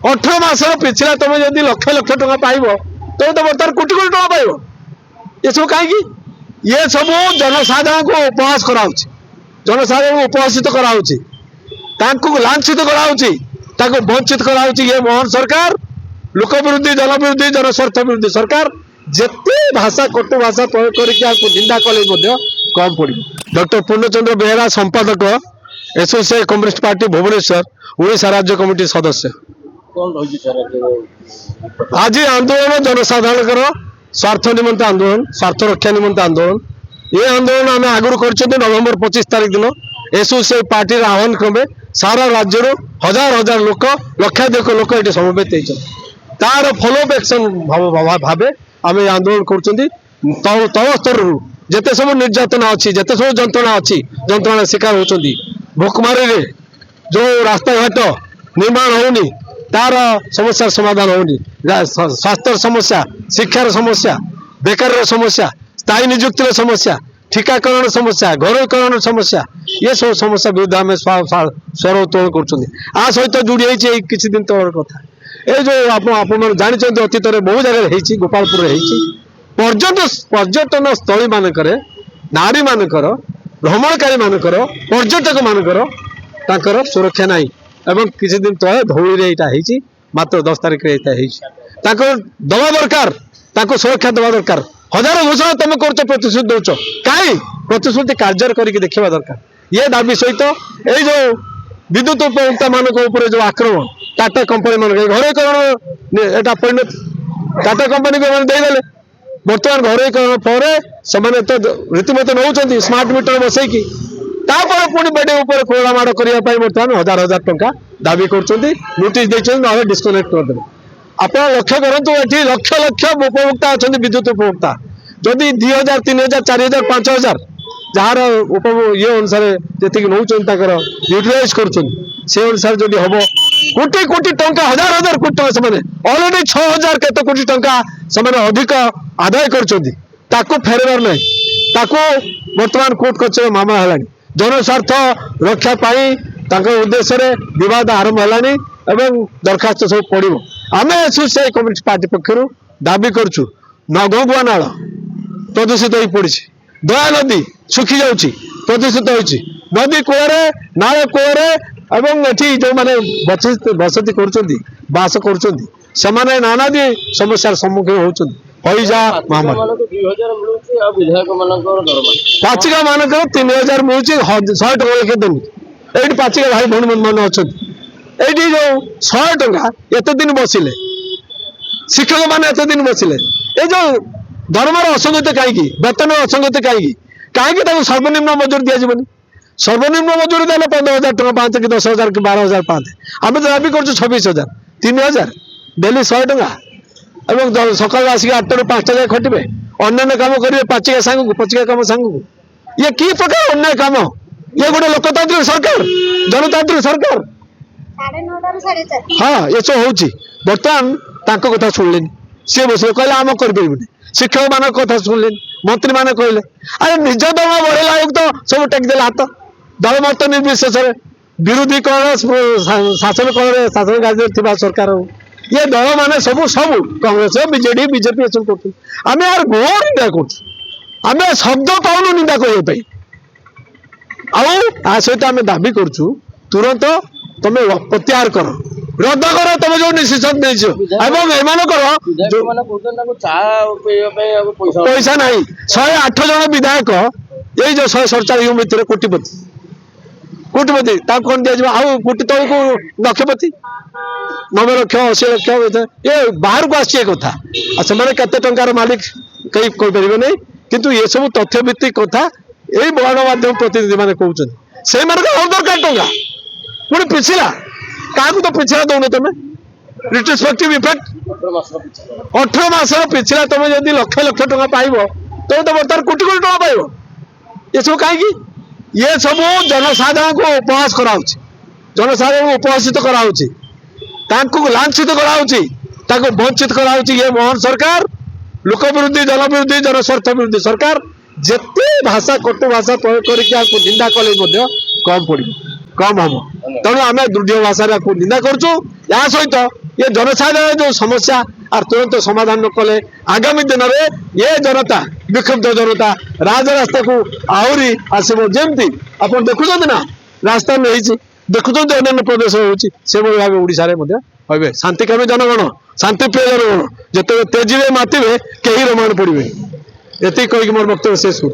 18 मासर पिछला तुम जदि लक्ष लक्ष टका पाइब तुम तो बर्तमान कोटी कोटी टका पाइब ये सब कहीं ये सब जनसाधारण को उपहास कराऊँच जनसाधारण को उपहासित कराऊँच लांछित कराऊँच वंचित कराऊँच ये मोहन सरकार लोक विरोधी जन विरोधी जनस्वार्थ विरोधी सरकार जिते भाषा कटु भाषा प्रयोग करके निंदा कले कम पड़। डॉक्टर पूर्णचंद्र बेहेरा संपादक associate communist party Bhubaneswar Odisha राज्य कमिटी सदस्य। आज आंदोलन जनसाधारण स्वार्थ निमंत आंदोलन स्वार्थ रक्षा निमंत आंदोलन ये आंदोलन आम आगुरी कर नवेम्बर 25 तारीख दिन एसोसिएट पार्टी आह्वान क्रमे सारा राज्य हजार हजार लोक लक्षाधिक लोक ये समवेत होती तार फॉलोअप एक्शन भाव आम आंदोलन कर तल स्तर जिते सब निर्यातना अच्छी जिते सब जंत्रणा अच्छी जंत्रणा शिकार होती भोकमारी जो रास्ता घाट निर्माण होनी तार समस्या समाधान होनी स्वास्थ्य समस्या शिक्षार समस्या बेकार समस्या स्थायी निजुक्तिर समस्या ठिकाकरण समस्या घरोकरण समस्या ये सब समस्या विरुद्ध आम स्वर उत्तोलन कर सहित जोड़ी किसी दिन तौर कथा ये जो आप जानते अतीत में बहु जगह गोपालपुर पर्यटन स्थली मानक नारी मानकर भ्रमणकारी मानकर पर्यटक मानकर सुरक्षा नहीं एवं किसी दिन तले धौली यहाँ मात्र 10 तारीख दवा दरकार सुरक्षा दवा दरकार हजार घोषणा तुम कर प्रतिश्रुति दौच कहीं प्रतिश्रुति कार्य करके देखा दरकार ये दाबी सहित यही जो विद्युत उपभोक्ता मान जो आक्रमण टाटा कंपनी मान घरोकरण परिणत टाटा कंपनी को देदेले बर्तमान घरोकरण पर से रीतिमत नौ स्मार्ट मीटर बसैकी पुणी बेडे उपर कोड़ा माड़ करने बर्तमान हजार हजार टंका दाबी कर नोटिस देते डिस्कनेक्ट करदे। आप लक्ष्य करूँ ये लक्ष लक्ष उपभोक्ता अच्छा विद्युत उपभोक्ता जदि 2000 3000 4000 5000 जार ये अनुसार जी नौ यूटिलाइज कर जदि हम कोटी कोटी टंका हजार हजार कोटी टंका से अलरेडी 6000 केत कोटी टंका से अधिक आदाय कर फेरबार ना बर्तमान कोर्ट कचेरी मामला है जनस्वार्थ रक्षा उद्देश्य विवाद आरंभ है दरखास्त सब पड़ो आम एसोसिएट कम्युनिस्ट पार्टी पक्षर दाबी करुँ नगुआ नाल प्रदूषित हो पड़ी दया नदी सुखी जाऊँगी प्रदूषित होती नदी कूअरे नाल कूअरे एवं जो मैंने बसती करस कर नानादी समस्यार सम्मुखीन होती पैजा पाचिका मानक 3000 मिलूँ 100 टका लेखे देनी ये पाचिका भाई भौणी मैंने अच्छा ये जो 100 टका एत दिन बसिले शिक्षक मैंने एत दिन बसिले ये जो दरमार असंगति कहीं वेतन असंगति कहीं सर्वनिम्न मजूरी दिजावन सर्वनिम्न मजूरी देने 15,000 टका पाते कि 10,000 कि 12,000 पाते आम तो दाबी कर 26,000 3,000 डेली 100 टका एवं सकाल आसिक 8 ରୁ 5 जाए खटे अन्य कम करेंगे पाचिका सांग को पचिका कम सांग को ये कि प्रकार अन्य कम ये गोटे लोकतांत्रिक सरकार जनतांत्रिक सरकार हाँ ये सब हो बर्तमान कथा शुणिले सी बस कहले आम कर शिक्षक मान कथा शुणिले मंत्री मैंने कहले अरे निज दम बढ़ेला तो सब टेकदेला हाथ दल मत निर्विशेष विरोधी कल शासन कल शासन कार्य थी सरकार ये दल मैंने सब सब कांग्रेस बीजेडी बीजेपी सब कर यार घोर निंदा कर शब्द पाऊनु निंदा करने आ सहित आम दाबी करुँ तुरंत तुम प्रत्याहार कर रद्द कर तुम जो डिसीजन पैसा ना 108 जन विधायक यही जो 147 भितर कोटिपति कोटिपति कौन दिया आउ कोटी तौर को लक्षपति 90 लक्ष 80 लक्ष ये बाहर को आसी कथा से टंकार मालिक कहीं कहीपर नहीं किंतु ये सब तथ्य भित्तिक कथा यही गणमाध्यम प्रतिनिधि मैंने कहते से दरकार टंका पुणी पिछला क्या तो पिछला दौन तुम रिट्रोस्पेक्टिव इफेक्ट 18 मासर पिछला तुम जदि लक्ष लक्ष टका पाइब तुम तो बर्तमान कोटी कोटी टका पाइब ये सब कहीं ये सब जनसाधारण को उपहास कराऊँच जनसाधारण को उपहासित कराऊँच लांछित कराऊँच वंचित कराऊँच ये मोहन सरकार लोक विरोधी जन विरोधी जनस्वार्थ विरोधी सरकार जिते भाषा कटु भाषा प्रयोग करके निंदा कले कम पड़ कम हम तेणु आम दृढ़ भाषा निंदा करुँ या सहित ये जनसाधारण जो समस्या और तुरंत समाधान न कले आगामी दिन में ये जनता विक्षुब्ध जनता राजरास्ता को आहरी आसब जमती आप देखुं ना रास्ता नहीं देखुं अन्य प्रदेश होती भाव ओडिशा रे शांतिकामी जनगण शांतिप्रिय जनगण जिते तेजी मातिबे कहीं रमान पड़े ये कहीकि मोर वक्तव्य शेष हो।